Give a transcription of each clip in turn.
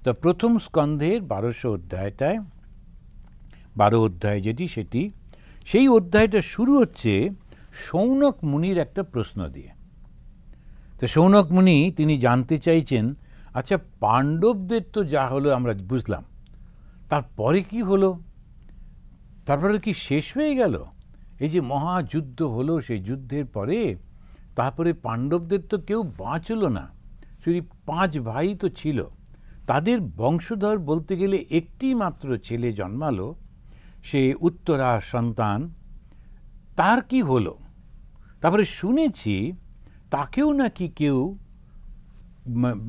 তো প্রথম স্কন্ধের 1200 অধ্যায়টায় 12 অধ্যায় যেটি সেটি সেই অধ্যায়টা শুরু হচ্ছে শৌনক মুনির একটা প্রশ্ন দিয়ে। তো শৌনক মুনি তিনি জানতে চাইছেন, আচ্ছা পাণ্ডবদের তো যা হলো আমরা বুঝলাম, তারপরে কি হলো? তারপরে কি শেষ হয়ে গেল? এই যে মহাযুদ্ধ হলো, সেই যুদ্ধের পরে তারপরে পাণ্ডবদের তো কেউ বাঁচল না, শুধু 5 ভাই তো ছিল, তাদের বংশধর বলতে গেলে একটি মাত্র ছেলে জন্মালো, সে উত্তরা সন্তান, তার কি হলো? তারপরে শুনেছি তাকেও নাকি কেউ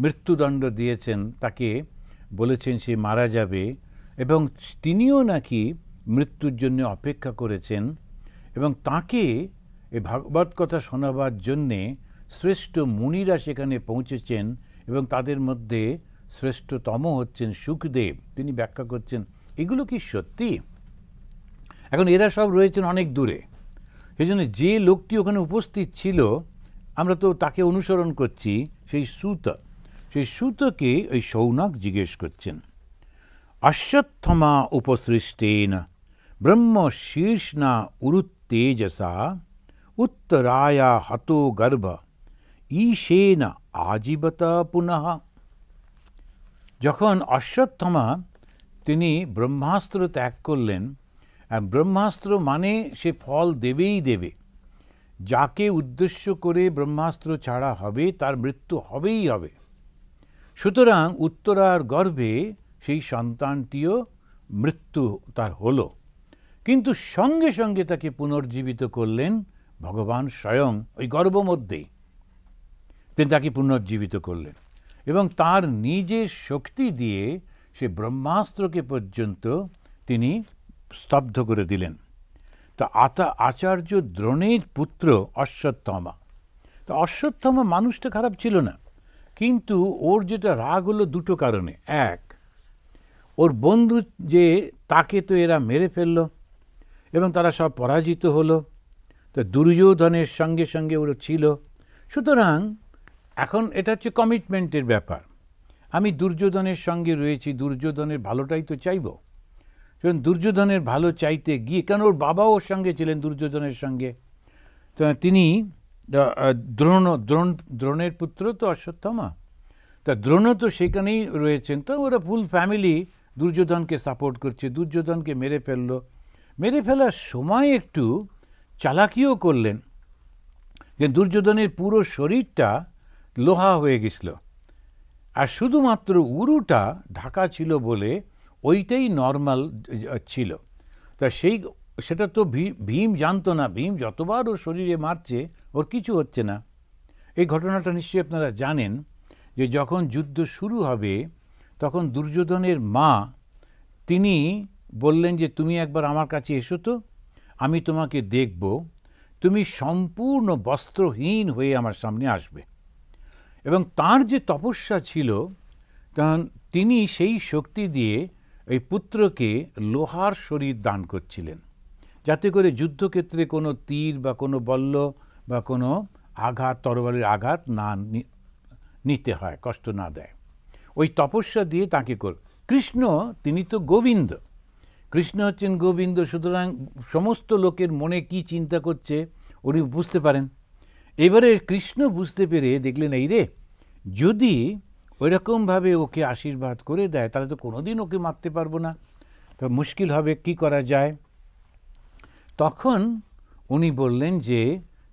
মৃত্যুদণ্ড দিয়েছেন, তাকে বলেছেন সে মারা যাবে, এবং তিনিও নাকি মৃত্যুর জন্য অপেক্ষা করেছেন, এবং তাকে এই ভাগবত কথা শোনাবার জন্যে শ্রেষ্ঠ মুনিরা সেখানে পৌঁছেছেন, এবং তাদের মধ্যে শ্রেষ্ঠতম হচ্ছেন সুখদেব। তিনি ব্যাখ্যা করছেন এগুলো কি সত্যি? এখন এরা সব রয়েছেন অনেক দূরে, সেই জন্য যে লোকটি ওখানে উপস্থিত ছিল আমরা তো তাকে অনুসরণ করছি, সেই সুতকে ওই শৌনক জিজ্ঞেস করছেন, অশ্বত্থমা উপসৃষ্টেন ব্রহ্ম শীর্ষনা উরুত্তেজসা উত্তরায়া হতো গর্ভ ঈশেন আজীবত পুনঃ। যখন অশ্বত্থমা তিনি ব্রহ্মাস্ত্র ত্যাগ করলেন, ব্রহ্মাস্ত্র মানে সে ফল দেবেই দেবে, যাকে উদ্দেশ্য করে ব্রহ্মাস্ত্র ছাড়া হবে তার মৃত্যু হবেই হবে। সুতরাং উত্তরার গর্ভে সেই সন্তানটিও মৃত্যু তার হলো, কিন্তু সঙ্গে সঙ্গে তাকে পুনর্জীবিত করলেন ভগবান স্বয়ং ওই গর্ভ মধ্যেই। তিনি তাকে পুনর্জীবিত করলেন এবং তার নিজের শক্তি দিয়ে সে ব্রহ্মাস্ত্রকে পর্যন্ত তিনি স্তব্ধ করে দিলেন। তা আচার্য দ্রোণের পুত্র অশ্বত্থমা। তা অশ্বত্থমা মানুষটা খারাপ ছিল না, কিন্তু ওর যেটা রাগ হলো দুটো কারণে। এক, ওর বন্ধু যে তাকে তো এরা মেরে ফেলল এবং তারা সব পরাজিত হলো, তো দুর্যোধনের সঙ্গে সঙ্গে ওরা ছিল। সুতরাং এখন এটা হচ্ছে কমিটমেন্টের ব্যাপার, আমি দুর্যোধনের সঙ্গে রয়েছি, দুর্যোধনের ভালোটাই তো চাইব। দুর্যোধনের ভালো চাইতে গিয়ে, কেন ওর বাবা ওর সঙ্গে ছিলেন দুর্যোধনের সঙ্গে, তো তিনি দ্রোণের পুত্র তো অশ্বত্থমা, তা দ্রোণ তো সেখানেই রয়েছেন, তো ওরা ফুল ফ্যামিলি দুর্যোধনকে সাপোর্ট করছে। দুর্যোধনকে মেরে ফেললো, মেরে ফেলার সময় একটু চালাকিও করলেন, যে দুর্যোধনের পুরো শরীরটা লোহা হয়ে গেছিল, আর শুধুমাত্র উরুটা ঢাকা ছিল বলে ওইটাই নর্মাল ছিল। তা সেটা তো ভীম জানতো না। ভীম যতবার ওর শরীরে মারছে ওর কিছু হচ্ছে না। এই ঘটনাটা নিশ্চয়ই আপনারা জানেন, যে যখন যুদ্ধ শুরু হবে তখন দুর্যোধনের মা তিনি বললেন যে তুমি একবার আমার কাছে এসো তো, আমি তোমাকে দেখব, তুমি সম্পূর্ণ বস্ত্রহীন হয়ে আমার সামনে আসবে। এবং তার যে তপস্যা ছিল, তখন তিনি সেই শক্তি দিয়ে এই পুত্রকে লোহার শরীর দান করছিলেন, যাতে করে যুদ্ধক্ষেত্রে কোনো তীর বা কোনো বল্ল বা কোনো আঘাত, তরবারির আঘাত না নিতে হয়, কষ্ট না দেয়। ওই তপস্যা দিয়ে তাকে কৃষ্ণ তিনি তো গোবিন্দ, কৃষ্ণ হচ্ছেন গোবিন্দ, সুতরাং সমস্ত লোকের মনে কি চিন্তা করছে উনি বুঝতে পারেন। এবারে কৃষ্ণ বুঝতে পেরে দেখলেন, এই রে, যদি ওইরকমভাবে ওকে আশীর্বাদ করে দেয় তাহলে তো কোনোদিন ওকে মারতে পারবো না, তো মুশকিল হবে, কি করা যায়। তখন উনি বললেন যে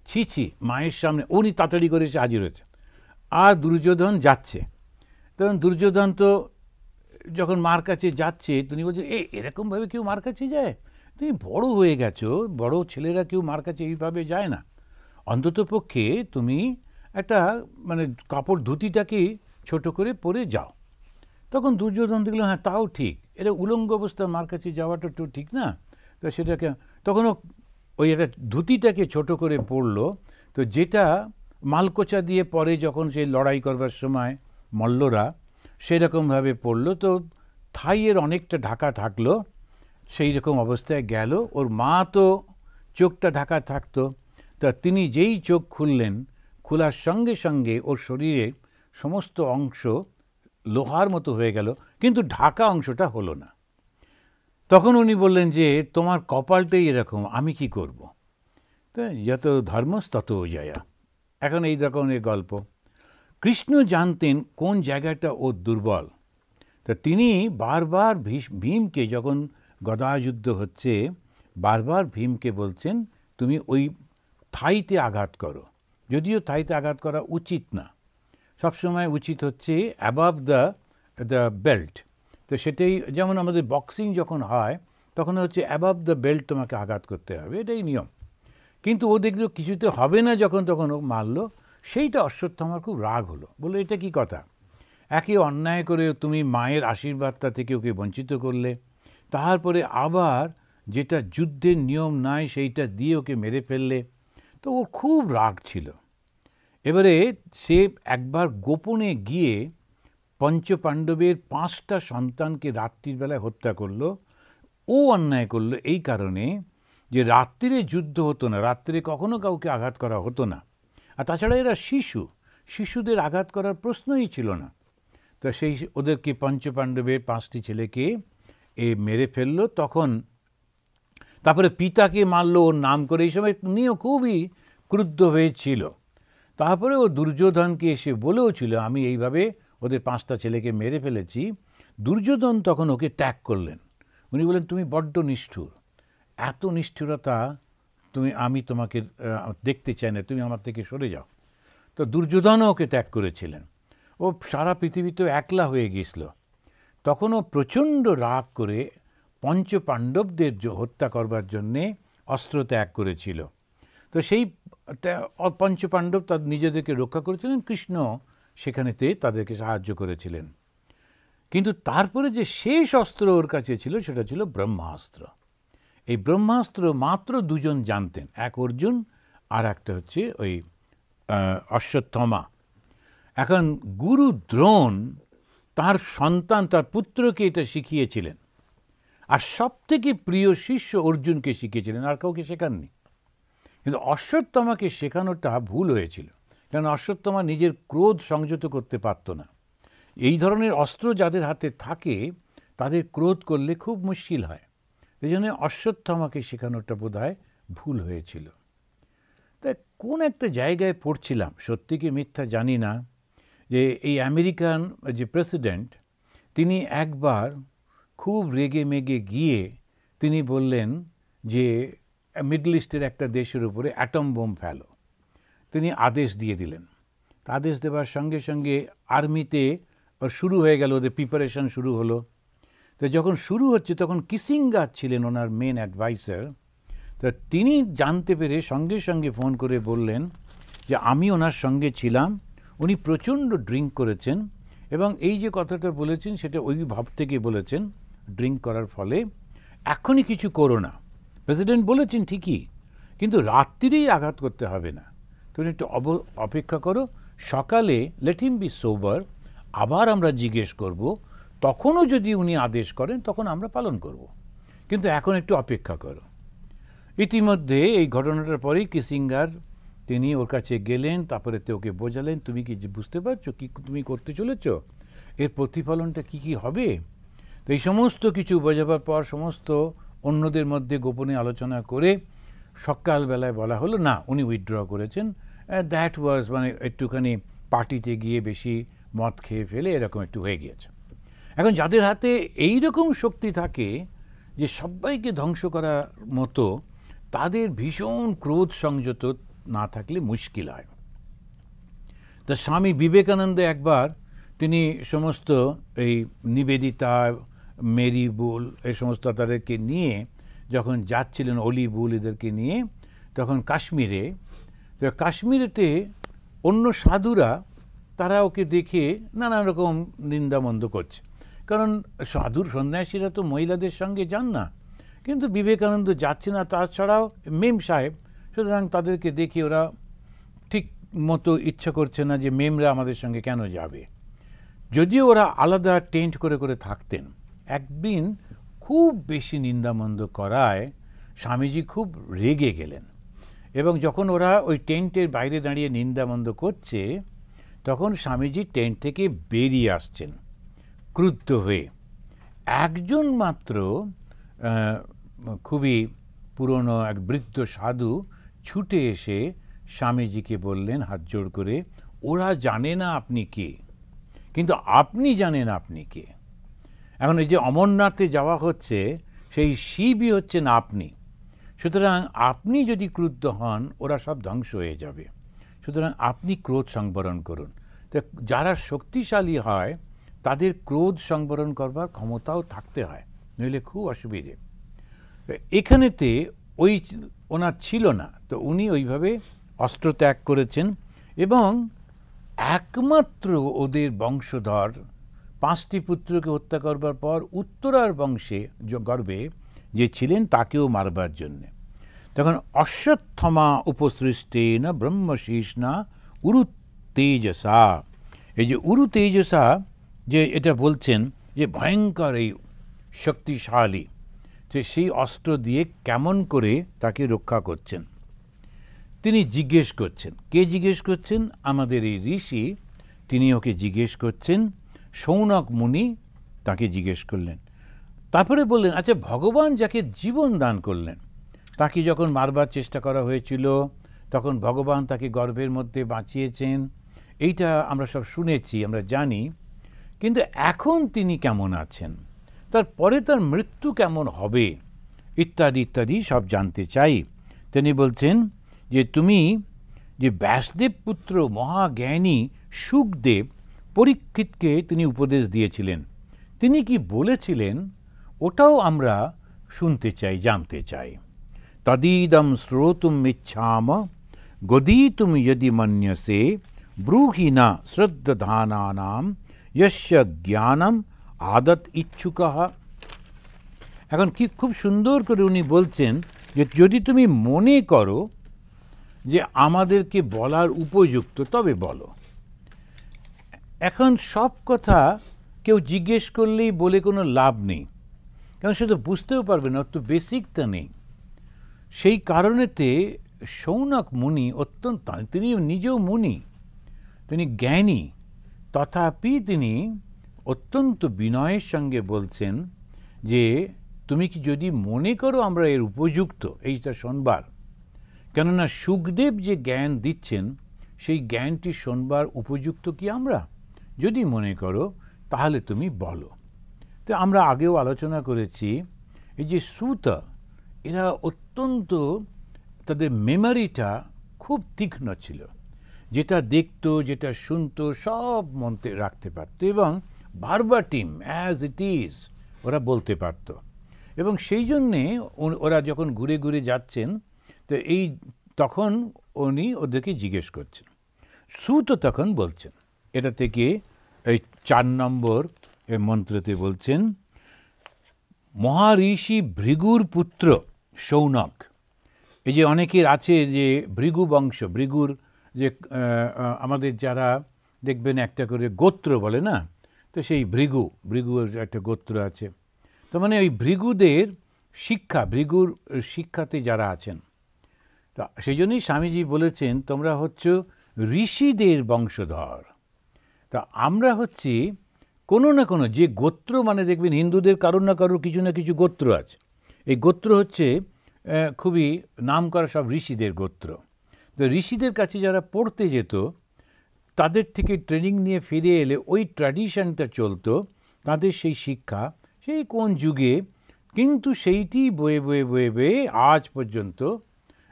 ছি, মায়ের সামনে উনি তাড়াতাড়ি করে এসে হাজির হয়েছে, আর দুর্যোধন যাচ্ছে। তখন দুর্যোধন তো যখন মার কাছে যাচ্ছে, তিনি বলছেন এরকমভাবে কেউ মার কাছে যায়? তুমি বড় হয়ে গেছো, বড় ছেলেরা কেউ মার কাছে এইভাবে যায় না, অন্তত পক্ষে তুমি একটা মানে কাপড় ধুতিটাকে ছোট করে পরে যাও। তখন দুর্যোধন দেখলো, হ্যাঁ তাও ঠিক, এটা উলঙ্গ অবস্থা মার কাছে যাওয়াটা তো ঠিক না, তো সেটাকে তখনও ওই একটা ধুতিটাকে ছোট করে পরলো, তো যেটা মালকোচা দিয়ে পরে যখন সেই লড়াই করবার সময় মল্লরা সেরকমভাবে পরলো, তো থাইয়ের অনেকটা ঢাকা থাকলো, সেই রকম অবস্থায় গেল। ওর মা তো চোখটা ঢাকা থাকতো, তা তিনি যেই চোখ খুললেন, খোলার সঙ্গে সঙ্গে ওর শরীরের সমস্ত অংশ লোহার মতো হয়ে গেল, কিন্তু ঢাকা অংশটা হলো না। তখন উনি বললেন যে তোমার কপালটাই এরকম, আমি কি করব? তো যত ধর্মস তত জয়া। এখন এই রকমের গল্প। কৃষ্ণ জানতেন কোন জায়গাটা ও দুর্বল। তা তিনি বারবার ভীমকে, যখন গদাযুদ্ধ হচ্ছে, বারবার ভীমকে বলছেন তুমি ওই থাইতে আঘাত করো। যদিও থাইতে আঘাত করা উচিত না, সবসময় উচিত হচ্ছে অ্যাবাভ দ্য বেল্ট। তো সেটাই, যেমন আমাদের বক্সিং যখন হয় তখন হচ্ছে অ্যাবাভ দ্য বেল্ট তোমাকে আঘাত করতে হবে, এটাই নিয়ম। কিন্তু ও দেখলো কিছুতে হবে না, যখন তখন ও মারলো। সেইটা অশ্বত্থামার খুব রাগ হলো, বললো এটা কি কথা, একে অন্যায় করে তুমি মায়ের আশীর্বাদটা থেকে ওকে বঞ্চিত করলে, তারপরে আবার যেটা যুদ্ধের নিয়ম নাই সেইটা দিয়ে ওকে মেরে ফেললে। তো ও খুব রাগ ছিল। এবারে সে একবার গোপনে গিয়ে পঞ্চপাণ্ডবের 5টা সন্তানকে রাত্রির বেলায় হত্যা করলো। ও অন্যায় করলো এই কারণে যে রাত্রিরে যুদ্ধ হতো না, রাত্রিরে কখনো কাউকে আঘাত করা হতো না। আর তাছাড়া এরা শিশুদের আঘাত করার প্রশ্নই ছিল না। তো সেই ওদেরকে পঞ্চপাণ্ডবের 5টি ছেলেকে মেরে ফেললো। তখন তারপরে পিতাকে মারলো ওর নাম করে, এই সময় নিয়েও খুবই ক্রুদ্ধ হয়েছিল। তারপরে ও দুর্যোধনকে এসে বলেও ছিল আমি এইভাবে ওদের 5টা ছেলেকে মেরে ফেলেছি। দুর্যোধন তখন ওকে ত্যাগ করলেন। উনি বললেন তুমি বড্ড নিষ্ঠুর, এত নিষ্ঠুরতা আমি তোমাকে দেখতে চাই না, তুমি আমার থেকে সরে যাও। তো দুর্যোধনও ওকে ত্যাগ করেছিলেন। ও সারা পৃথিবীতে একলা হয়ে গিয়েছিল। তখন ও প্রচণ্ড রাগ করে পঞ্চপাণ্ডবদের হত্যা করবার জন্যে অস্ত্র ত্যাগ করেছিল। তো সেই পঞ্চপাণ্ডব তাদের নিজেদেরকে রক্ষা করেছিলেন, কৃষ্ণ সেখানেতে তাদেরকে সাহায্য করেছিলেন। কিন্তু তারপরে যে শেষ অস্ত্র ওর কাছে ছিল সেটা ছিল ব্রহ্মাস্ত্র। এই ব্রহ্মাস্ত্র মাত্র 2জন জানতেন, এক অর্জুন আর একটা হচ্ছে ওই অশ্বত্থামা। এখন গুরু দ্রোণ তার সন্তান, তার পুত্রকে এটা শিখিয়েছিলেন, আর সবথেকে প্রিয় শিষ্য অর্জুনকে শিখিয়েছিলেন, আর কাউকে শেখাননি। কিন্তু অশ্বত্থামাকে শেখানোটা ভুল হয়েছিল, কারণ অশ্বত্থামা নিজের ক্রোধ সংযত করতে পারত না। এই ধরনের অস্ত্র যাদের হাতে থাকে তাদের ক্রোধ করলে খুব মুশকিল হয়। এই জন্য অশ্বত্থামাকে শেখানোটা বোধহয় ভুল হয়েছিল। তাই কোন একটা জায়গায় পড়ছিলাম, সত্যি কি মিথ্যা জানি না, যে এই আমেরিকান যে প্রেসিডেন্ট তিনি একবার খুব রেগে মেগে গিয়ে তিনি বললেন যে মিডল ইস্টের একটা দেশের উপরে অ্যাটম বোম ফেলো। তিনি আদেশ দিয়ে দিলেন। আদেশ দেওয়ার সঙ্গে সঙ্গে আর্মিতে শুরু হয়ে গেল, ওদের প্রিপারেশন শুরু হলো। তো যখন শুরু হচ্ছে তখন কিসিঙ্গার ছিলেন ওনার মেন অ্যাডভাইসার। তা তিনি জানতে পেরে সঙ্গে সঙ্গে ফোন করে বললেন যে আমি ওনার সঙ্গে ছিলাম, উনি প্রচণ্ড ড্রিঙ্ক করেছেন, এবং এই যে কথাটা বলেছেন সেটা ওই ভাব থেকে বলেছেন, ড্রিঙ্ক করার ফলে এখনই কিছু করো না। প্রেসিডেন্ট বলেছেন ঠিকই, কিন্তু রাত্রিরেই আঘাত করতে হবে না, তুমি একটু অপেক্ষা করো, সকালে লেট হিম বি সোবার, আবার আমরা জিজ্ঞেস করব, তখনও যদি উনি আদেশ করেন তখন আমরা পালন করব, কিন্তু এখন একটু অপেক্ষা করো। ইতিমধ্যে এই ঘটনাটার পরেই কিসিঙ্গার তিনি ওর কাছে গেলেন, তারপরে ওকে বোঝালেন তুমি কি বুঝতে পারছো কি তুমি করতে চলেছ, এর প্রতিফলনটা কি কি হবে। তো এই সমস্ত কিছু বোঝাবার পর সমস্ত অন্যদের মধ্যে গোপনে আলোচনা করে সকালবেলায় বলা হলো না, উনি উইথড্র করেছেন। দ্যাট ওয়াজ মানে একটুখানি পার্টিতে গিয়ে বেশি মদ খেয়ে ফেলে এরকম একটু হয়ে গিয়েছে। এখন যাদের হাতে এই রকম শক্তি থাকে যে সবাইকে ধ্বংস করার মতো, তাদের ভীষণ ক্রোধ সংযত না থাকলে মুশকিল হয়। তা স্বামী বিবেকানন্দ একবার তিনি সমস্ত এই নিবেদিতা, মেরি বুল এই সমস্ত তাদেরকে নিয়ে যখন যাচ্ছিলেন, অলি বুল এদেরকে নিয়ে, তখন কাশ্মীরেতে অন্য সাধুরা তারা ওকে দেখে নানান রকম নিন্দামন্দ করছে, কারণ সাধুর সন্ন্যাসীরা তো মহিলাদের সঙ্গে যান না, কিন্তু বিবেকানন্দ যাচ্ছে না, তাছাড়াও মেম সাহেব, সুতরাং তাদেরকে দেখে ওরা ঠিক মতো ইচ্ছা করছে না যে মেমরা আমাদের সঙ্গে কেন যাবে। যদিও ওরা আলাদা টেন্ট করে করে থাকতেন, একদিন খুব বেশি নিন্দামন্দ করায় স্বামীজি খুব রেগে গেলেন, এবং যখন ওরা ওই টেন্টের বাইরে দাঁড়িয়ে নিন্দামন্দ করছে তখন স্বামীজি টেন্ট থেকে বেরিয়ে আসছেন। ক্রুদ্ধ হয়ে একজন মাত্র খুবই পুরনো এক বৃদ্ধ সাধু ছুটে এসে স্বামীজিকে বললেন হাত জোড় করে, ওরা জানে না আপনি কে, কিন্তু আপনি জানেন আপনি কে। এখন এই যে অমরনাথে যাওয়া হচ্ছে, সেই শিবই হচ্ছেন আপনি। সুতরাং আপনি যদি ক্রুদ্ধ হন, ওরা সব ধ্বংস হয়ে যাবে। সুতরাং আপনি ক্রোধ সংবরণ করুন। তো যারা শক্তিশালী হয় তাদের ক্রোধ সংবরণ করবার ক্ষমতাও থাকতে হয়, নইলে খুব অসুবিধে। এখানেতে ওই ওনার ছিল না, তো উনি ওইভাবে অস্ত্র ত্যাগ করেছেন এবং একমাত্র ওদের বংশধর 5টি পুত্রকে হত্যা করবার পর উত্তরার বংশে গর্বে যে ছিলেন তাকেও মারবার জন্যে। তখন অশ্বত্থমা উপসৃষ্টেন ব্রহ্মশীষ্ণা উরু তেজসা, এই যে উরু তেজসা যে এটা বলছেন যে ভয়ঙ্কর এই শক্তিশালী, যে সেই অস্ত্র দিয়ে কেমন করে তাকে রক্ষা করছেন তিনি জিজ্ঞেস করছেন। কে জিজ্ঞেস করছেন? আমাদের এই ঋষি, তিনি ওকে জিজ্ঞেস করছেন। শৌনক মুনি তাকে জিজ্ঞেস করলেন। তারপরে বললেন, আচ্ছা ভগবান যাকে জীবন দান করলেন, তাকে যখন মারবার চেষ্টা করা হয়েছিল তখন ভগবান তাকে গর্ভের মধ্যে বাঁচিয়েছেন, এইটা আমরা সব শুনেছি, আমরা জানি। কিন্তু এখন তিনি কেমন আছেন, তারপরে তার মৃত্যু কেমন হবে, ইত্যাদি ইত্যাদি সব জানতে চাই। তিনি বলছেন যে তুমি যে ব্যাসদেব পুত্র মহাজ্ঞানী শুকদেব পরীক্ষিতকে তিনি উপদেশ দিয়েছিলেন, তিনি কি বলেছিলেন ওটাও আমরা শুনতে চাই, জানতে চাই। তদিদম শ্রোতুম ইচ্ছাম গদিতুম যদি মন্যসে ব্রূহি না শ্রদ্ধানানাম যস্য জ্ঞানম আদত ইচ্ছুকঃ। এখন কি খুব সুন্দর করে উনি বলছেন যে যদি তুমি মনে করো যে আমাদেরকে বলার উপযুক্ত তবে বলো। এখন সব কথা কেউ জিজ্ঞেস করলেই বলে কোনো লাভ নেই, কারণ সে তো বুঝতেও পারবে না, অত বেসিকটা নেই। সেই কারণেতে শৌনক মুনি অত্যন্ত, তিনি নিজেও মুনি, তিনি জ্ঞানী, তথাপি তিনি অত্যন্ত বিনয়ের সঙ্গে বলছেন যে তুমি কি যদি মনে করো আমরা এর উপযুক্ত এইটা শোনবার, কেননা শুকদেব যে জ্ঞান দিচ্ছেন সেই জ্ঞানটি শোনবার উপযুক্ত কি আমরা, যদি মনে করো তাহলে তুমি বলো। তো আমরা আগেও আলোচনা করেছি এই যে সুত, এরা অত্যন্ত, তাদের মেমোরিটা খুব তীক্ষ্ণ ছিল, যেটা দেখতো যেটা শুনতো সব মনে রাখতে পারত এবং ভার্বাটিম অ্যাজ ইট ইজ ওরা বলতে পারত। এবং সেই জন্যে ওরা যখন ঘুরে ঘুরে যাচ্ছেন তো তখন উনি ওদেরকে জিজ্ঞেস করছেন। সুত তখন বলছেন, এটা থেকে এই 4 নম্বর মন্ত্রতে বলছেন, মহাঋষি ভৃগুর পুত্র শৌনক। এই যে অনেকের আছে যে ভৃগু বংশ, ভৃগুর যে আমাদের যারা দেখবেন একটা করে গোত্র বলে না, তো সেই ভৃগুর একটা গোত্র আছে। তো মানে ওই ভৃগুদের শিক্ষা, ভৃগুর শিক্ষাতে যারা আছেন, তা সেই জন্যই স্বামীজি বলেছেন তোমরা হচ্ছ ঋষিদের বংশধর। তা আমরা হচ্ছি কোনো না কোনো যে গোত্র, মানে দেখবেন হিন্দুদের কারোর না কারোর কিছু না কিছু গোত্র আছে, এই গোত্র হচ্ছে খুবই নাম করা সব ঋষিদের গোত্র। তো ঋষিদের কাছে যারা পড়তে যেত তাদের থেকে ট্রেনিং নিয়ে ফিরে এলে ওই ট্র্যাডিশনটা চলতো, তাদের সেই শিক্ষা সেই কোন যুগে, কিন্তু সেইটি বয়ে বয়ে বয়ে বয়ে আজ পর্যন্ত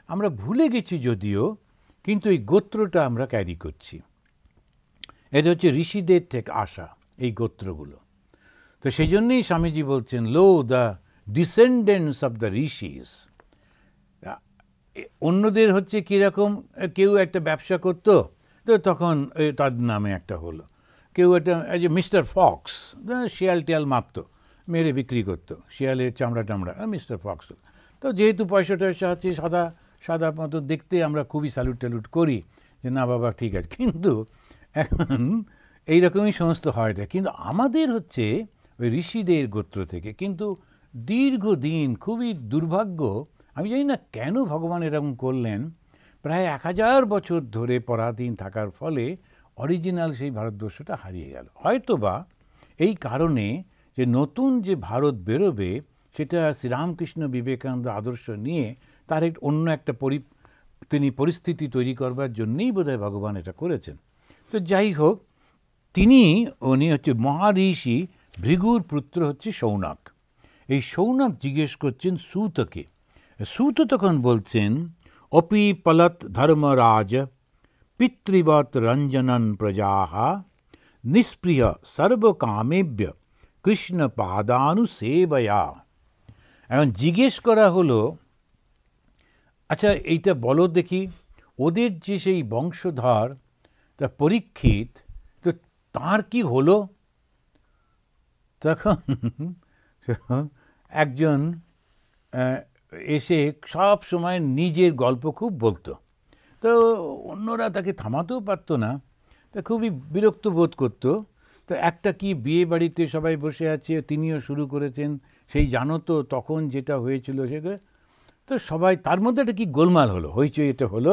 আমরা ভুলে গেছি যদিও, কিন্তু এই গোত্রটা আমরা ক্যারি করছি। এটা হচ্ছে ঋষিদের থেকে আসা এই গোত্রগুলো। তো সেই জন্যেই স্বামীজি বলছেন লো দ্য ডিসেন্ডেন্টস অফ দ্য ঋষিস। অন্যদের হচ্ছে কীরকম, কেউ একটা ব্যবসা করতো তো তখন তার নামে একটা হলো, কেউ একটা এই যে মিস্টার ফক্স, শিয়াল টিয়াল মারত, মেরে বিক্রি করতো, শিয়ালের চামড়া টামড়া, মিস্টার ফক্স। তো যেহেতু পয়সা টয়সা আছে, সাদা সাদা মতো দেখতে, আমরা খুবই স্যালুট ট্যালুট করি যে না বাবা ঠিক আছে, কিন্তু এখন এইরকমই সমস্ত হয় না। কিন্তু আমাদের হচ্ছে ওই ঋষিদের গোত্র থেকে, কিন্তু দীর্ঘদিন খুবই দুর্ভাগ্য, আমি জানি না কেন ভগবান এরকম করলেন, প্রায় 1000 বছর ধরে পরাধীন থাকার ফলে অরিজিনাল সেই ভারতবর্ষটা হারিয়ে গেল। হয়তো বা এই কারণে যে নতুন যে ভারত বেরোবে সেটা শ্রীরামকৃষ্ণ বিবেকানন্দ আদর্শ নিয়ে তার অন্য একটা তিনি পরিস্থিতি তৈরি করবার জন্যেই বোধহয় ভগবান এটা করেছেন। তো যাই হোক, উনি হচ্ছে মহারিষি ভৃগুর পুত্র হচ্ছে সৌনক। এই সৌনক জিজ্ঞেস করছেন সূতকে। সূত তখন বলছেন, অপি পলত ধর্মরাজ পিতৃবৎ রঞ্জনন প্রজাহ নিষ্প্রিয় সর্বকামেভ্য কৃষ্ণ পাদানুসেবয়া। এখন জিজ্ঞেস করা হলো, আচ্ছা এইটা বলো দেখি, ওদের যে সেই বংশধর তা পরীক্ষিত, তো তার কি হলো? তখন একজন এসে সব সময় নিজের গল্প খুব বলতো, তো অন্যরা তাকে থামাতেও পারতো না, তা খুবই বিরক্ত বোধ করতো। তো একটা কি বিয়ে বাড়িতে সবাই বসে আছে, তিনিও শুরু করেছেন, সেই জানো তো তখন যেটা হয়েছিল সেগুলো, তো সবাই তার মধ্যে একটা কি গোলমাল হলো, হইচই এটা হলো,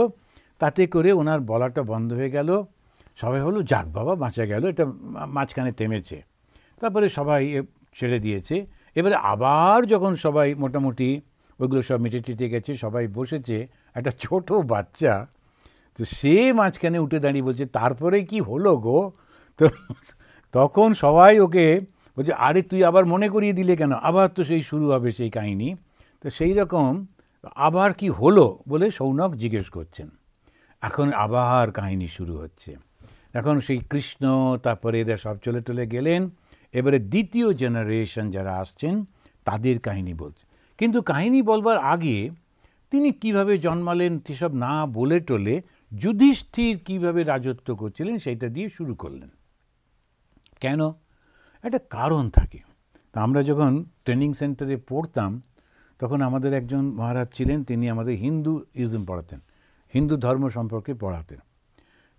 তাতে করে ওনার বলাটা বন্ধ হয়ে গেল। সবাই হলো যাক বাবা বাঁচা গেল, এটা মাঝখানে থেমেছে। তারপরে সবাই ছেড়ে দিয়েছে। এবারে আবার যখন সবাই মোটামুটি ওইগুলো সব মিটে টিটে গেছে, সবাই বসেছে, একটা ছোট বাচ্চা তো সে মাঝখানে উঠে দাঁড়িয়ে বলছে তারপরে কি হলো গো? তো তখন সবাই ওকে বলছে, আরে তুই আবার মনে করিয়ে দিলে কেন, আবার তো সেই শুরু হবে সেই কাহিনী। তো সেই রকম আবার কি হলো বলে সৌনক জিজ্ঞেস করছেন। এখন আবার কাহিনী শুরু হচ্ছে। এখন সেই কৃষ্ণ, তারপরে এরা সব চলে টলে গেলেন। এবারে দ্বিতীয় জেনারেশন যারা আসছেন তাদের কাহিনী বলছে। কিন্তু কাহিনী বলবার আগে তিনি কিভাবে জন্মালেন সেসব না বলে টলে যুধিষ্ঠির কিভাবে রাজত্ব করছিলেন সেইটা দিয়ে শুরু করলেন। কেন? একটা কারণ থাকে। তা আমরা যখন ট্রেনিং সেন্টারে পড়তাম তখন আমাদের একজন মহারাজ ছিলেন, তিনি আমাদের হিন্দুইজম পড়াতেন, হিন্দু ধর্ম সম্পর্কে পড়াতেন।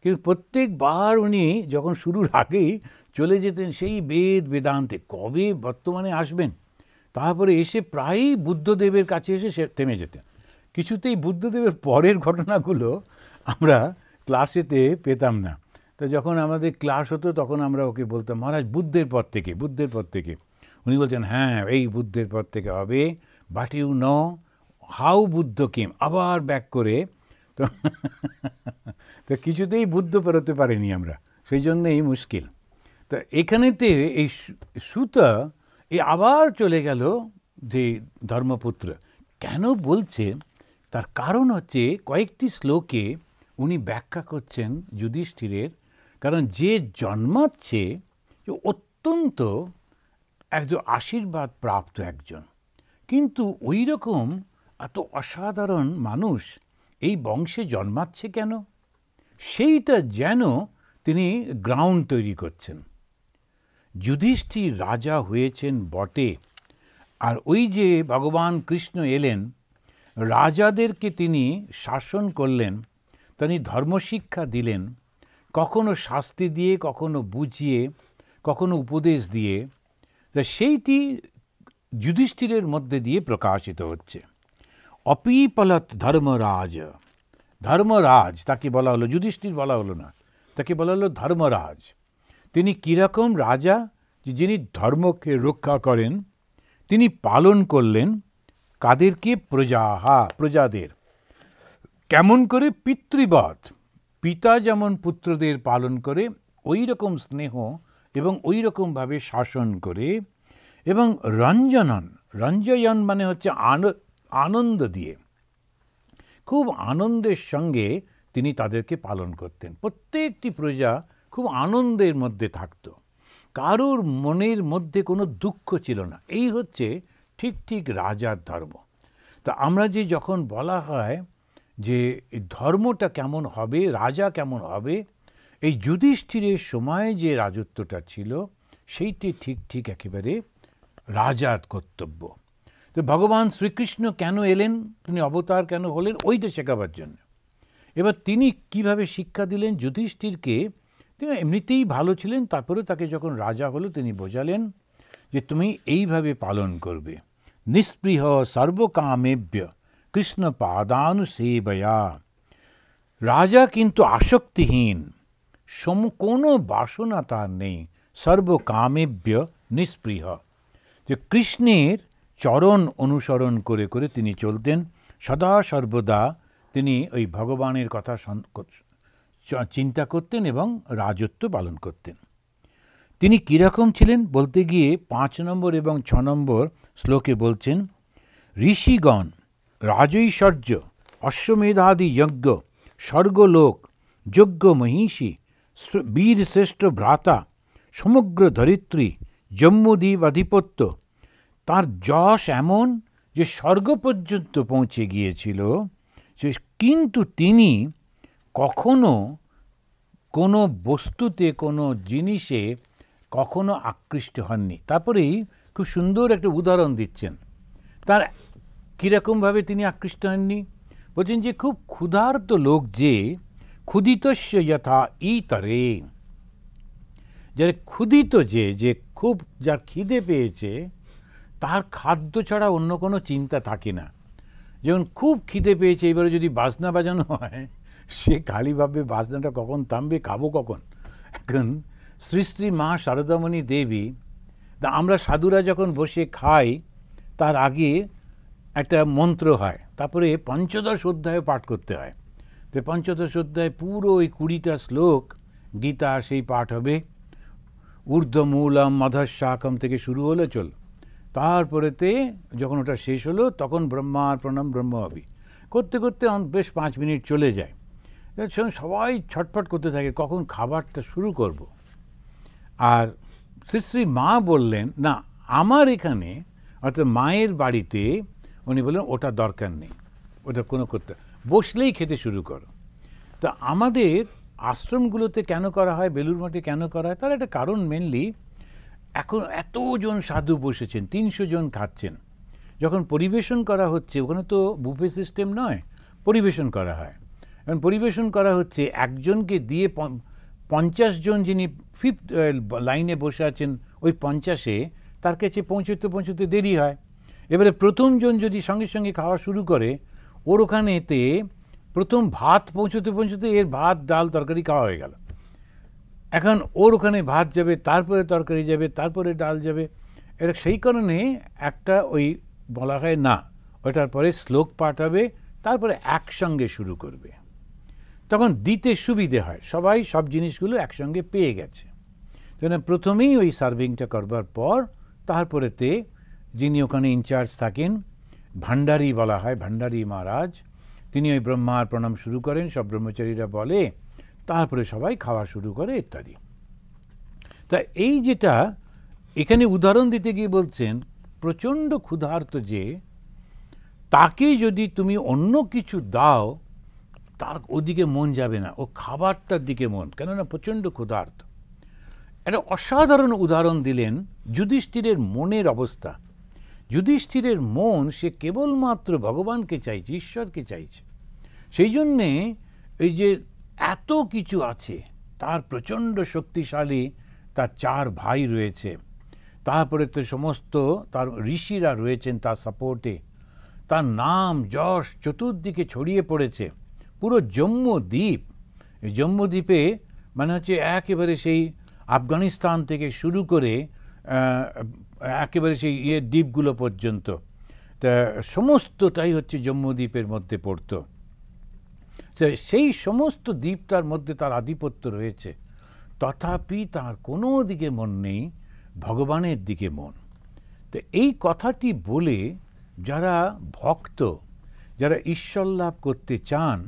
কিন্তু প্রত্যেকবার উনি যখন শুরুর আগেই চলে যেতেন সেই বেদান্তে, কবে বর্তমানে আসবেন, তারপরে এসে প্রায়ই বুদ্ধদেবের কাছে এসে সে থেমে যেতেন। কিছুতেই বুদ্ধদেবের পরের ঘটনাগুলো আমরা ক্লাসেতে পেতাম না। তো যখন আমাদের ক্লাস হতো তখন আমরা ওকে বলতাম, মহারাজ বুদ্ধের পর থেকে। উনি বলছেন, হ্যাঁ এই বুদ্ধের পর থেকে হবে, but you know how Buddha came, আবার ব্যাক করে। তো কিছুতেই বুদ্ধ পেরোতে পারিনি আমরা, সেই জন্যই মুশকিল। তো এখানেতে এই সূত আবার চলে গেল যে ধর্মপুত্র কেন বলছে, তার কারণ হচ্ছে কয়েকটি শ্লোকে উনি ব্যাখ্যা করছেন যুধিষ্ঠিরের। কারণ যে জন্মাচ্ছে অত্যন্ত একজন আশীর্বাদ প্রাপ্ত একজন, কিন্তু ওই রকম এত অসাধারণ মানুষ এই বংশে জন্মাচ্ছে কেন, সেইটা যেন তিনি গ্রাউন্ড তৈরি করছেন। যুধিষ্ঠির রাজা হয়েছেন বটে, আর ওই যে ভগবান কৃষ্ণ এলেন, রাজাদেরকে তিনি শাসন করলেন, তিনি ধর্মশিক্ষা দিলেন, কখনো শাস্তি দিয়ে, কখনো বুঝিয়ে, কখনো উপদেশ দিয়ে। তা সেইটি যুধিষ্ঠিরের মধ্যে দিয়ে প্রকাশিত হচ্ছে। অপিপলত ধর্মরাজ, ধর্মরাজ তাকে বলা হলো, যুধিষ্ঠির বলা হলো না, তাকে বলা হলো ধর্মরাজ। তিনি কীরকম রাজা, যিনি ধর্মকে রক্ষা করেন, তিনি পালন করলেন কাদেরকে? প্রজাদের। কেমন করে? পিতৃবৎ, পিতা যেমন পুত্রদের পালন করে ওই রকম স্নেহ এবং ওই রকমভাবে শাসন করে, এবং রঞ্জয়ন মানে হচ্ছে আনন্দ দিয়ে, খুব আনন্দের সঙ্গে তিনি তাদেরকে পালন করতেন। প্রত্যেকটি প্রজা খুব আনন্দের মধ্যে থাকত, কারোর মনের মধ্যে কোনো দুঃখ ছিল না। এই হচ্ছে ঠিক রাজার ধর্ম। তা আমরা যে যখন বলা হয় যে ধর্মটা কেমন হবে, রাজা কেমন হবে, এই যুধিষ্ঠিরের সময় যে রাজত্বটা ছিল সেইটি ঠিক একেবারে রাজার কর্তব্য। তো ভগবান শ্রীকৃষ্ণ কেন এলেন, তিনি অবতার কেন হলেন, ওইটা শেখাবার জন্য। এবার তিনি কিভাবে শিক্ষা দিলেন যুধিষ্ঠিরকে? তিনি এমনিতেই ভালো ছিলেন, তারপরে তাকে যখন রাজা হলো তিনি বোঝালেন যে তুমি এইভাবে পালন করবে, নিষ্পৃহ সর্বকামেভ্য কৃষ্ণ পাদানুসেবয়া। রাজা কিন্তু আসক্তিহীন, কোনো বাসনা তার নেই, সর্বকামেভ্য নিস্পৃহ। যে কৃষ্ণের চরণ অনুসরণ করে করে তিনি চলতেন, সদা সর্বদা তিনি ওই ভগবানের কথা চিন্তা করতেন এবং রাজত্ব পালন করতেন। তিনি কীরকম ছিলেন বলতে গিয়ে 5 নম্বর এবং 6 নম্বর শ্লোকে বলছেন, ঋষিগণ, রাজৈশ্বর্য, অশ্বমেধাদি যজ্ঞ, স্বর্গলোক, যজ্ঞ মহিষী, বীরশ্রেষ্ঠ ভ্রাতা, সমগ্র ধরিত্রী, জম্মুদ্বীপ আধিপত্য, তার যশ এমন যে স্বর্গ পর্যন্ত পৌঁছে গিয়েছিল, কিন্তু তিনি কখনো কোনো বস্তুতে, কোনো জিনিসে কখনো আকৃষ্ট হননি। তারপরেই খুব সুন্দর একটা উদাহরণ দিচ্ছেন, তার কীরকমভাবে তিনি আকৃষ্ট হননি। বলছেন যে খুব ক্ষুধার্ত লোক যে ক্ষুধিতস্য যথা ইতরে, যারা ক্ষুধিত, যে খুব যার খিদে পেয়েছে, তার খাদ্য ছাড়া অন্য কোনো চিন্তা থাকে না। যেমন খুব খিদে পেয়েছে, এবারে যদি বাজনা বাজানো হয়, সে খালি ভাববে বাজনাটা কখন থামবে, খাবো কখন। এখন শ্রী শ্রী মা শারদামণি দেবী, আমরা সাধুরা যখন বসে খাই তার আগে একটা মন্ত্র হয়, তারপরে পঞ্চদশ অধ্যায় পাঠ করতে হয়। তো পঞ্চদশ অধ্যায় পুরো ওই 20টা শ্লোক গীতা সেই পাঠ হবে। ঊর্ধ্বমূলম মধঃশাখম থেকে শুরু হলো, চল, তারপরেতে যখন ওটা শেষ হলো তখন ব্রহ্মার্পণম ব্রহ্মহবি করতে করতে বেশ 5 মিনিট চলে যায়। সবাই ছটফট করতে থাকে কখন খাবারটা শুরু করব। আর শ্রী শ্রী মা বললেন, না, আমার এখানে অর্থাৎ মায়ের বাড়িতে উনি বললেন ওটা দরকার নেই, ওটা কোনো করতে, বসলেই খেতে শুরু করো। তা আমাদের আশ্রমগুলোতে কেন করা হয়, বেলুড় মঠে কেন করা হয়, তার একটা কারণ মেনলি এখন এতজন সাধু বসেছেন, 300 জন খাচ্ছেন, যখন পরিবেশন করা হচ্ছে ওখানে তো বুফে সিস্টেম নয়, পরিবেশন করা হয়। এখন পরিবেশন করা হচ্ছে একজনকে দিয়ে 50 জন যিনি 5th লাইনে বসে আছেন, ওই 50-এ তার কাছে পৌঁছতে দেরি হয়। এবারে প্রথম জন যদি সঙ্গে সঙ্গে খাওয়া শুরু করে, ওর ওখানেতে প্রথম ভাত পৌঁছতে এর ভাত ডাল তরকারি খাওয়া হয়ে গেল। এখন ওর ওখানে ভাত যাবে, তারপরে তরকারি যাবে, তারপরে ডাল যাবে। এর সেই কারণে একটা ওই বলা হয় না, ওটার পরে শ্লোক পাঠ হবে, তারপরে একসঙ্গে শুরু করবে, তখন দিতে সুবিধে হয়, সবাই সব জিনিসগুলো একসঙ্গে পেয়ে গেছে। প্রথমেই ওই সার্ভিংটা করবার পর তারপরেতে যিনি ওখানে ইনচার্জ থাকেন, ভান্ডারী বলা হয়, ভান্ডারী মহারাজ, তিনি ওই ব্রহ্মার্পণম শুরু করেন, সব ব্রহ্মচারীরা বলে, তারপরে সবাই খাওয়া শুরু করে ইত্যাদি। তা এই যেটা এখানে উদাহরণ দিতে গিয়ে বলছেন, প্রচণ্ড ক্ষুধার্ত যে, তাকে যদি তুমি অন্য কিছু দাও তার ওদিকে মন যাবে না, ও খাবারটার দিকে মন, কেননা প্রচণ্ড ক্ষুধার্ত। একটা অসাধারণ উদাহরণ দিলেন যুধিষ্ঠিরের মনের অবস্থা। যুধিষ্ঠিরের মন, সে কেবলমাত্র ভগবানকে চাইছে, ঈশ্বরকে চাইছে। সেই জন্যে এই যে এত কিছু আছে, তার প্রচণ্ড শক্তিশালী, তার 4 ভাই রয়েছে, তারপরে তো সমস্ত তার ঋষিরা রয়েছেন তার সাপোর্টে, তার নাম যশ চতুর্দিকে ছড়িয়ে পড়েছে। পুরো জম্মুদ্বীপ, এই জম্মুদ্বীপে মানে হচ্ছে একেবারে সেই আফগানিস্তান থেকে শুরু করে একেবারে সেই দ্বীপগুলো পর্যন্ত, তা সমস্তটাই হচ্ছে জম্মুদ্বীপের মধ্যে পড়ত। সেই সমস্ত দ্বীপটার মধ্যে তার আধিপত্য রয়েছে, তথাপি তার কোনো দিকে মন নেই, ভগবানের দিকে মন। তো এই কথাটি বলে যারা ভক্ত, যারা ঈশ্বর লাভ করতে চান,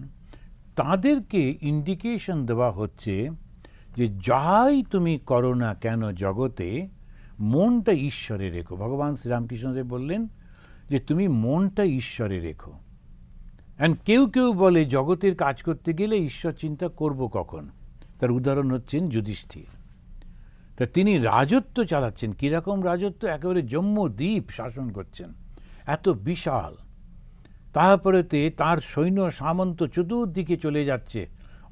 তাদেরকে ইন্ডিকেশন দেওয়া হচ্ছে যে যাই তুমি করো না কেন জগতে, মনটা ঈশ্বরে রেখো। ভগবান শ্রীরামকৃষ্ণদেব বললেন যে তুমি মনটা ঈশ্বরে রেখো। অ্যান্ড কেউ বলে জগতের কাজ করতে গেলে ঈশ্বর চিন্তা করব কখন, তার উদাহরণ হচ্ছেন যুধিষ্ঠির। তা তিনি রাজত্ব চালাচ্ছেন, কীরকম রাজত্ব, একেবারে জম্মুদ্বীপ শাসন করছেন, এত বিশাল। তারপরেতে তার সৈন্য সামন্ত চতুর্দিকে চলে যাচ্ছে।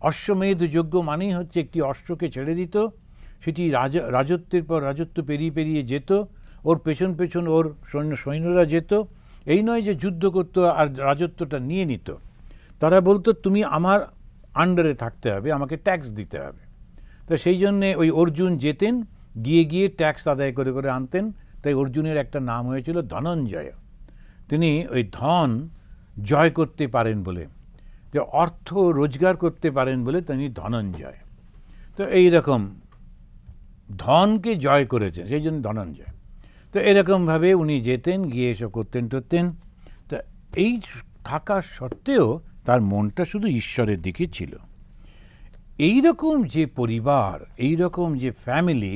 অশ্বমেধ যজ্ঞ মানেই হচ্ছে একটি অশ্বকে ছেড়ে দিত, সেটি রাজত্বের পর রাজত্ব পেরিয়ে যেত, ওর পেছন পেছন ওর সৈন্যরা যেত। এই নয় যে যুদ্ধ করত আর রাজত্বটা নিয়ে নিত, তারা বলতো তুমি আমার আন্ডারে থাকতে হবে, আমাকে ট্যাক্স দিতে হবে। তো সেই জন্যে ওই অর্জুন যেতেন, গিয়ে গিয়ে ট্যাক্স আদায় করে করে আনতেন, তাই অর্জুনের একটা নাম হয়েছিল ধনঞ্জয়। তিনি ওই ধন জয় করতে পারেন বলে, যে অর্থ রোজগার করতে পারেন বলে তিনি ধনঞ্জয়। তো এইরকম ধনকে জয় করেছেন, সেই জন্য ধনঞ্জয়। তো এরকমভাবে উনি যেতেন, গিয়ে এসব করতেন টরতেন। তো এই থাকা সত্ত্বেও তার মনটা শুধু ঈশ্বরের দিকে ছিল। এই রকম যে পরিবার, এই রকম যে ফ্যামিলি,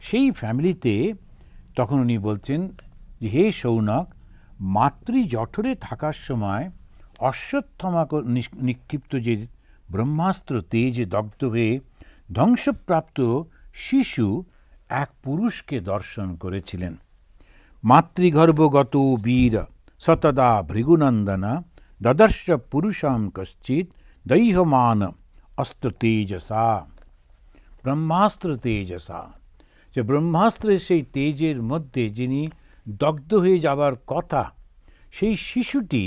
সেই ফ্যামিলিতে তখন উনি বলছেন যে হে শৌনক, মাতৃ জঠরে থাকার সময় অশ্বত্থমা নিক্ষিপ্ত যে ব্রহ্মাস্ত্র তেজে দগ্ধ হয়ে ধ্বংসপ্রাপ্ত শিশু এক পুরুষকে দর্শন করেছিলেন। মাতৃগর্ভগত বীর সতদা ভৃগুনন্দনা দদর্শ পুরুষাম কশ্চিৎ দৈহমান অস্ত্র তেজসা। ব্রহ্মাস্ত্র তেজসা, যে ব্রহ্মাস্ত্রের সেই তেজের মধ্যে যিনি দগ্ধ হয়ে যাবার কথা, সেই শিশুটি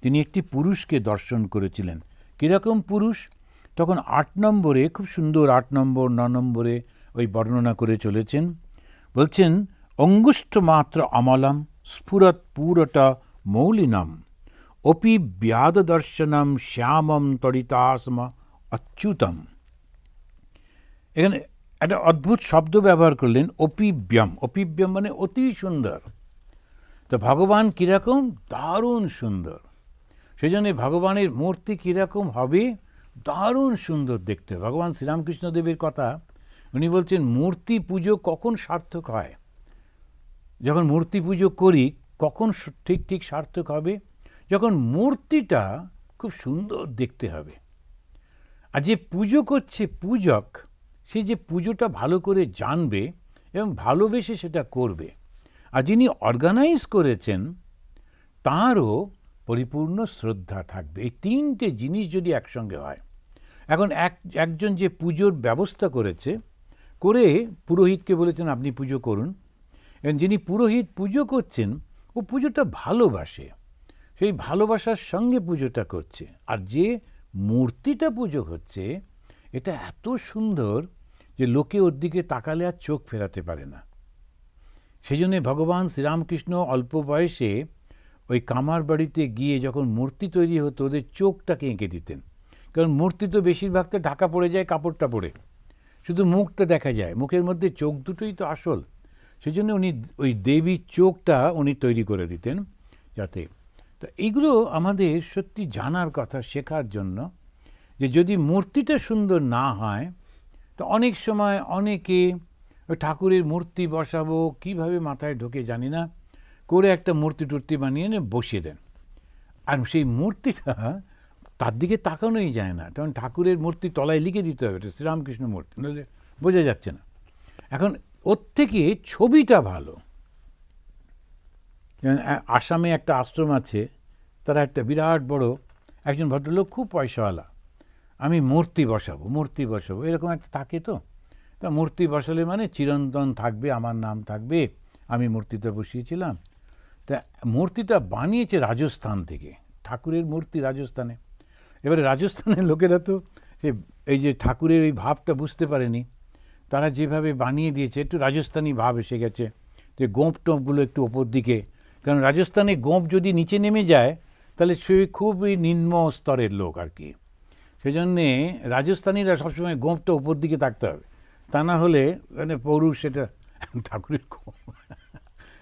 তিনি একটি পুরুষকে দর্শন করেছিলেন। কীরকম পুরুষ? তখন 8 নম্বরে, খুব সুন্দর 8 নম্বর 9 নম্বরে ওই বর্ণনা করে চলেছেন। বলছেন অঙ্গুষ্ঠমাত্র অমলম স্ফুরত পুরটা মৌলিনম অপি ব্যাদ দর্শনম শ্যামম তরিতাসম অচ্যুতম। এখানে একটা অদ্ভুত শব্দ ব্যবহার করলেন, অপিব্যম। অপিব্যম মানে অতি সুন্দর। তো ভগবান কীরকম? দারুণ সুন্দর। সেই জন্যে ভগবানের মূর্তি কীরকম হবে? দারুণ সুন্দর দেখতে। ভগবান শ্রীরামকৃষ্ণদেবের কথা উনি বলছেন, মূর্তি পুজো কখন সার্থক হয়? যখন মূর্তি পুজো করি কখন ঠিক ঠিক সার্থক হবে? যখন মূর্তিটা খুব সুন্দর দেখতে হবে। আর যে পুজো করছে পূজক, সে যে পুজোটা ভালো করে জানবে এবং ভালোবেসে সেটা করবে। আর যিনি অর্গানাইজ করেছেন তাঁরও পরিপূর্ণ শ্রদ্ধা থাকবে। এই 3টে জিনিস যদি একসঙ্গে হয়। এখন একজন যে পুজোর ব্যবস্থা করেছে, করে পুরোহিতকে বলেছেন আপনি পুজো করুন, এবং যিনি পুরোহিত পুজো করছেন ও পুজোটা ভালোবাসে, সেই ভালোবাসার সঙ্গে পুজোটা করছে। আর যে মূর্তিটা পুজো হচ্ছে এটা এত সুন্দর যে লোকে ওর দিকে তাকালে আর চোখ ফেরাতে পারে না। সেই জন্যে ভগবান শ্রীরামকৃষ্ণ অল্প বয়সে ওই কামার বাড়িতে গিয়ে যখন মূর্তি তৈরি হতো ওদের চোখটাকে এঁকে দিতেন। কারণ মূর্তি তো বেশিরভাগটা ঢাকা পড়ে যায় কাপড়টা পরে, শুধু মুখটা দেখা যায়, মুখের মধ্যে চোখ দুটোই তো আসল। সেই জন্য উনি ওই দেবীর চোখটা উনি তৈরি করে দিতেন যাতে। তো এইগুলো আমাদের সত্যি জানার কথা, শেখার জন্য, যে যদি মূর্তিটা সুন্দর না হয় তো অনেক সময় অনেকে ওই ঠাকুরের মূর্তি বসাবো কীভাবে মাথায় ঢোকে জানি না, করে একটা মূর্তি টুর্তি বানিয়ে এনে বসিয়ে দেন। আর সেই মূর্তিটা তার দিকে তাকানোই যায় না, তখন ঠাকুরের মূর্তি তলায় লিখে দিতে হবে এটা শ্রীরামকৃষ্ণ মূর্তি, নইলে বোঝা যাচ্ছে না। এখন ওর থেকে ছবিটা ভালো। আসামে একটা আশ্রম আছে, তারা একটা বিরাট বড় একজন ভদ্রলোক, খুব পয়সাওয়ালা, আমি মূর্তি বসাবো এরকম একটা থাকে। তো তা মূর্তি বসালে মানে চিরন্তন থাকবে, আমার নাম থাকবে, আমি মূর্তিটা বসিয়েছিলাম। তা মূর্তিটা বানিয়েছে রাজস্থান থেকে, ঠাকুরের মূর্তি রাজস্থানে। এবারে রাজস্থানের লোকেরা তো এই যে ঠাকুরের এই ভাবটা বুঝতে পারেনি, তারা যেভাবে বানিয়ে দিয়েছে একটু রাজস্থানি ভাব এসে গেছে, যে গোঁপ টোপগুলো একটু ওপর দিকে, কারণ রাজস্থানে গোঁপ যদি নিচে নেমে যায় তাহলে সে খুবই নিম্ন স্তরের লোক আর কি। সেই জন্যে রাজস্থানীরা সবসময় গোঁপটা ওপর দিকে থাকতে হবে, তা না হলে মানে পৌরুষ সেটা ঠাকুরের গোঁপ।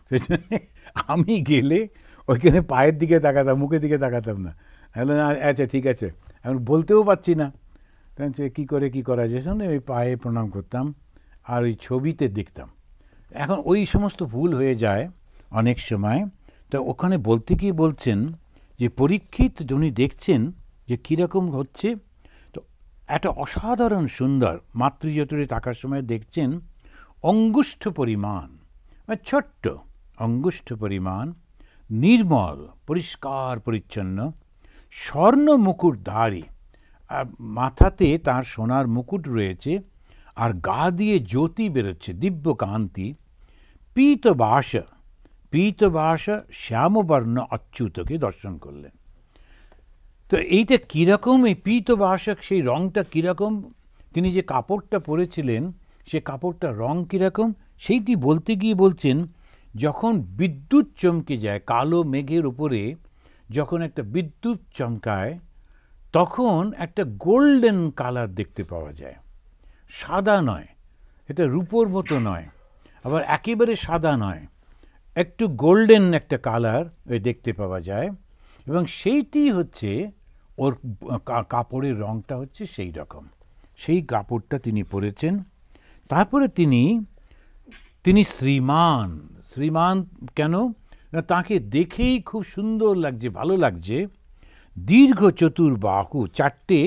সেই জন্যে আমি গেলে ওইখানে পায়ের দিকে তাকাতাম, মুখের দিকে তাকাতাম না। হ্যালো, আচ্ছা ঠিক আছে, এখন বলতেও পারছি না, তখন সে কী করা যায়, শুনে ওই পায়ে প্রণাম করতাম আর ওই ছবিতে দেখতাম। এখন ওই সমস্ত ভুল হয়ে যায় অনেক সময়। তো ওখানে বলতে গিয়ে বলছেন যে পরীক্ষিত উনি দেখছেন যে কীরকম হচ্ছে। তো একটা অসাধারণ সুন্দর মাতৃজঠরে থাকার সময় দেখছেন অঙ্গুষ্ঠ পরিমাণ, মানে ছোট্ট অঙ্গুষ্ঠ পরিমাণ, নির্মল পরিষ্কার পরিচ্ছন্ন, স্বর্ণ মুকুটধারী, আর মাথাতে তার সোনার মুকুট রয়েছে, আর গা দিয়ে জ্যোতি বেরোচ্ছে, দিব্য কান্তি, পীতবাস শ্যামবর্ণ অচ্যুতকে দর্শন করলেন। তো এইটা কীরকম, এই পীতবাসক সেই রঙটা কীরকম, তিনি যে কাপড়টা পরেছিলেন সে কাপড়টা রং কীরকম সেইটি বলতে গিয়ে বলছেন, যখন বিদ্যুৎ চমকে যায়, কালো মেঘের উপরে যখন একটা বিদ্যুৎ চমকায়, তখন একটা গোল্ডেন কালার দেখতে পাওয়া যায়। সাদা নয়, এটা রূপোর মতো নয়, আবার একেবারে সাদা নয়, একটু গোল্ডেন একটা কালার দেখতে পাওয়া যায়, এবং সেইটি হচ্ছে ওর কাপড়ের রঙটা হচ্ছে সেই রকম, সেই কাপড়টা তিনি পরেছেন। তারপরে তিনি শ্রীমান। শ্রীমান কেন না, তাকে দেখেই খুব সুন্দর লাগছে, ভালো লাগছে। দীর্ঘ চতুর্বাহু, চারটে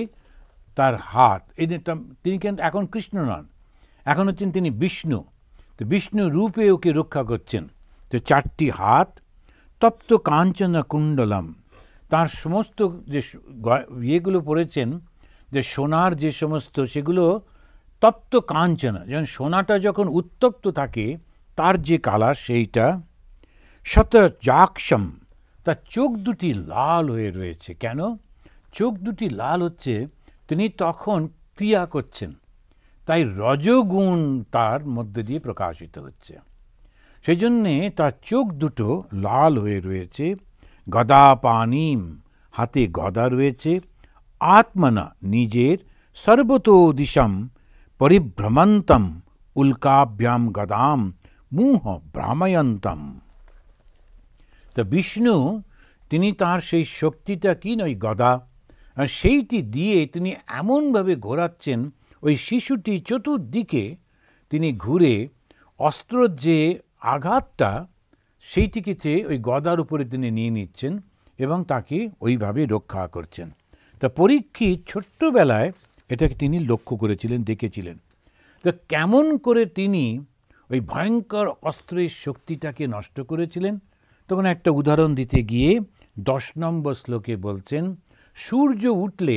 তার হাত। এই যে তিনি কিন্তু এখন কৃষ্ণ নন, এখন হচ্ছেন তিনি বিষ্ণু। তো বিষ্ণু রূপে ওকে রক্ষা করছেন। তো চারটি হাত, তপ্ত কাঞ্চন কুণ্ডলম, তার সমস্ত যে ইয়েগুলো পড়েছেন, যে সোনার যে সমস্ত, সেগুলো তপ্ত কাঞ্চন, যেমন সোনাটা যখন উত্তপ্ত থাকে তার যে কালার সেইটা। শত জাক্ষম, তার চোখ দুটি লাল হয়ে রয়েছে। কেন চোখ দুটি লাল হচ্ছে? তিনি তখন ক্রিয়া করছেন, তাই রজগুণ তার মধ্যে দিয়ে প্রকাশিত হচ্ছে, সেই জন্যে তার চোখ দুটো লাল হয়ে রয়েছে। গদা পানিম, হাতে গদা রয়েছে। আত্মনা, নিজের সর্বতো দিশম পরিভ্রমন্তম উল্কাভ্যাম গদাম মুহ ভ্রাময়ন্তম। তা বিষ্ণু তিনি তার সেই শক্তিটা কি নয়, গদা, আর সেইটি দিয়ে তিনি এমনভাবে ঘোরাচ্ছেন, ওই শিশুটি চতুর্দিকে তিনি ঘুরে অস্ত্রর যে আঘাতটা সেইটিকে ওই গদার উপরে তিনি নিয়ে নিচ্ছেন এবং তাকে ওইভাবে রক্ষা করছেন। তা পরীক্ষিত ছোট্টবেলায় এটাকে তিনি লক্ষ্য করেছিলেন, দেখেছিলেন। তো কেমন করে তিনি ওই ভয়ঙ্কর অস্ত্রের শক্তিটাকে নষ্ট করেছিলেন, তখন একটা উদাহরণ দিতে গিয়ে 10 নম্বর শ্লোকে বলছেন, সূর্য উঠলে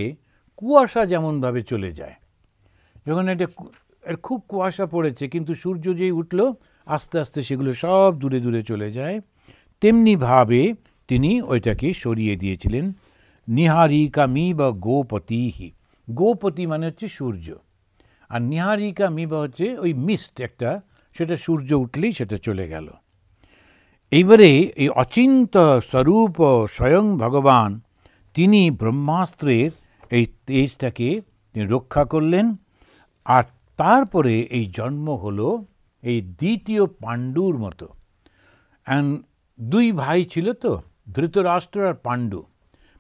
কুয়াশা যেমনভাবে চলে যায়, যখন খুব কুয়াশা পড়েছে কিন্তু সূর্য যেই উঠল আস্তে আস্তে সেগুলো সব দূরে দূরে চলে যায়, তেমনিভাবে তিনি ওইটাকে সরিয়ে দিয়েছিলেন। নিহারিকা মি বা গোপতিহি, গোপতি মানে হচ্ছে সূর্য, আর নিহারিকা মি বা হচ্ছে ওই মিস্ট একটা, সেটা সূর্য উঠলেই সেটা চলে গেল। এইবারে এই অচিন্ত স্বরূপ স্বয়ং ভগবান তিনি ব্রহ্মাস্ত্রের এই তেজটাকে রক্ষা করলেন। আর তারপরে এই জন্ম হলো এই দ্বিতীয় পাণ্ডুর মতো। দুই ভাই ছিল তো, ধৃতরাষ্ট্র আর পাণ্ডু।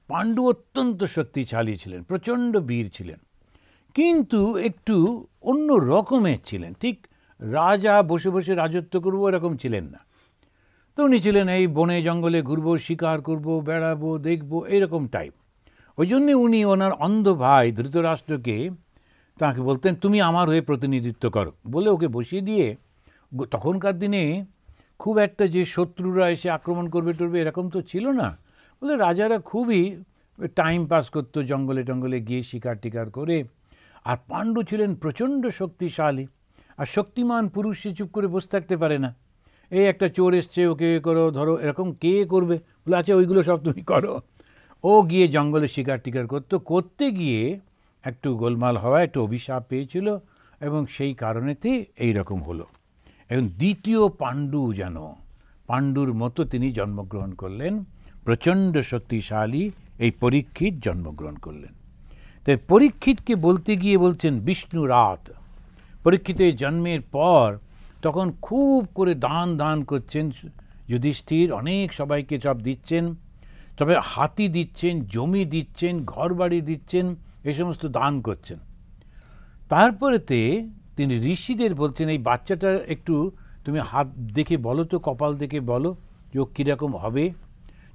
পাণ্ডু অত্যন্ত শক্তিশালী ছিলেন, প্রচণ্ড বীর ছিলেন, কিন্তু একটু অন্য রকমের ছিলেন। ঠিক রাজা বসে বসে রাজত্ব করবো এরকম ছিলেন না। তো উনি ছিলেন এই বনে জঙ্গলে ঘুরবো, শিকার করবো, বেড়াবো, দেখবো, এইরকম টাইপ। ওই জন্যে উনি ওনার অন্ধ ভাই ধৃতরাষ্ট্রকে তাকে বলতেন, তুমি আমার হয়ে প্রতিনিধিত্ব করো বলে ওকে বসিয়ে দিয়ে, তখনকার দিনে খুব একটা যে শত্রুরা এসে আক্রমণ করবে টরবে এরকম তো ছিল না, বলে রাজারা খুবই টাইম পাস করতো জঙ্গলে টঙ্গলে গিয়ে শিকার টিকার করে। আর পাণ্ডু ছিলেন প্রচণ্ড শক্তিশালী, আর শক্তিমান পুরুষ সে চুপ করে বসে থাকতে পারে না। এই একটা চোর এসছে, ওকে করো ধরো, এরকম কে করবে, বলে আচ্ছা ওইগুলো সব তুমি করো। ও গিয়ে জঙ্গলে শিকার টিকার করতে গিয়ে একটু গোলমাল হওয়া, একটু অভিশাপ পেয়েছিল, এবং সেই কারণেতে এইরকম হলো। এখন দ্বিতীয় পাণ্ডু যেন পাণ্ডুর মতো তিনি জন্মগ্রহণ করলেন, প্রচণ্ড শক্তিশালী এই পরীক্ষিত জন্মগ্রহণ করলেন। তাই পরীক্ষিতকে বলতে গিয়ে বলছেন বিষ্ণু রাত। পরীক্ষিতের জন্মের পর তখন খুব করে দান করছেন যুধিষ্ঠির, অনেক সবাইকে সব দিচ্ছেন, তবে হাতি দিচ্ছেন, জমি দিচ্ছেন, ঘর বাড়ি দিচ্ছেন, এই সমস্ত দান করছেন। তারপরেতে তিনি ঋষিদের বলছেন, এই বাচ্চাটা একটু তুমি হাত দেখে বলো তো, কপাল দেখে বলো যে ও কীরকম হবে।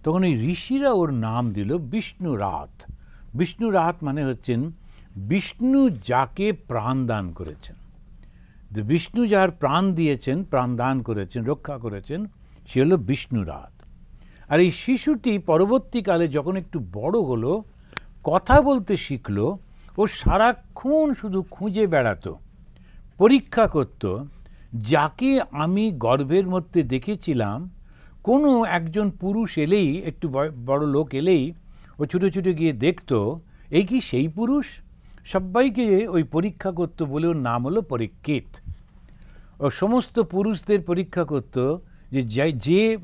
তখন এই ঋষিরা ওর নাম দিল বিষ্ণু রাত। বিষ্ণু রাত মানে হচ্ছেন বিষ্ণু যাকে প্রাণ দান করেছেন, বিষ্ণু যার প্রাণ দিয়েছেন, প্রাণ দান করেছেন, রক্ষা করেছেন, সে হলো বিষ্ণু রাত। আর এই শিশুটি পরবর্তীকালে যখন একটু বড় হলো, কথা বলতে শিখলো, ও সারাক্ষণ শুধু খুঁজে বেড়াতো, পরীক্ষা করত, যাকে আমি গর্ভের মধ্যে দেখেছিলাম, কোনো একজন পুরুষ এলেই, একটু বড় লোক এলেই ও ছুটে ছুটে গিয়ে দেখতো এই কি সেই পুরুষ। সবাইকে ওই পরীক্ষা করতো বলে ওর নাম হলো পরীক্ষিত। ও সমস্ত পুরুষদের পরীক্ষা করত যে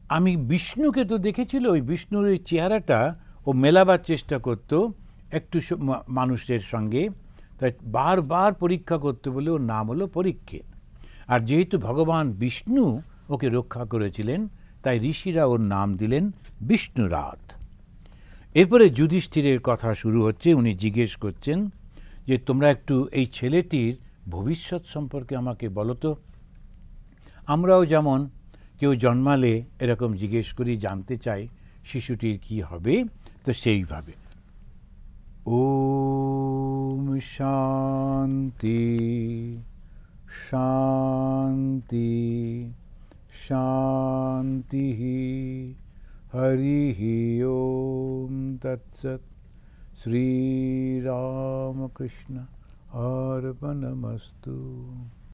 আমি বিষ্ণুকে তো দেখেছিল, ওই বিষ্ণুর ওই চেহারাটা ও মেলাবার চেষ্টা করত একটু মানুষের সঙ্গে, তাই বারবার পরীক্ষা করতে বলে ওর নাম হলো পরীক্ষিত। আর যেহেতু ভগবান বিষ্ণু ওকে রক্ষা করেছিলেন, তাই ঋষিরা ওর নাম দিলেন বিষ্ণুরাত। এরপরে যুধিষ্ঠিরের কথা শুরু হচ্ছে। উনি জিজ্ঞেস করছেন যে তোমরা একটু এই ছেলেটির ভবিষ্যৎ সম্পর্কে আমাকে বলো তো। আমরাও যেমন কেউ জন্মালে এরকম জিজ্ঞেস করি, জানতে চাই শিশুটির কি হবে, তো সেইভাবে। ওম শান্তি শান্তি শান্তি হরিঃ ওম তৎসৎ। শ্রীরামকৃষ্ণ অর্পণমস্তু।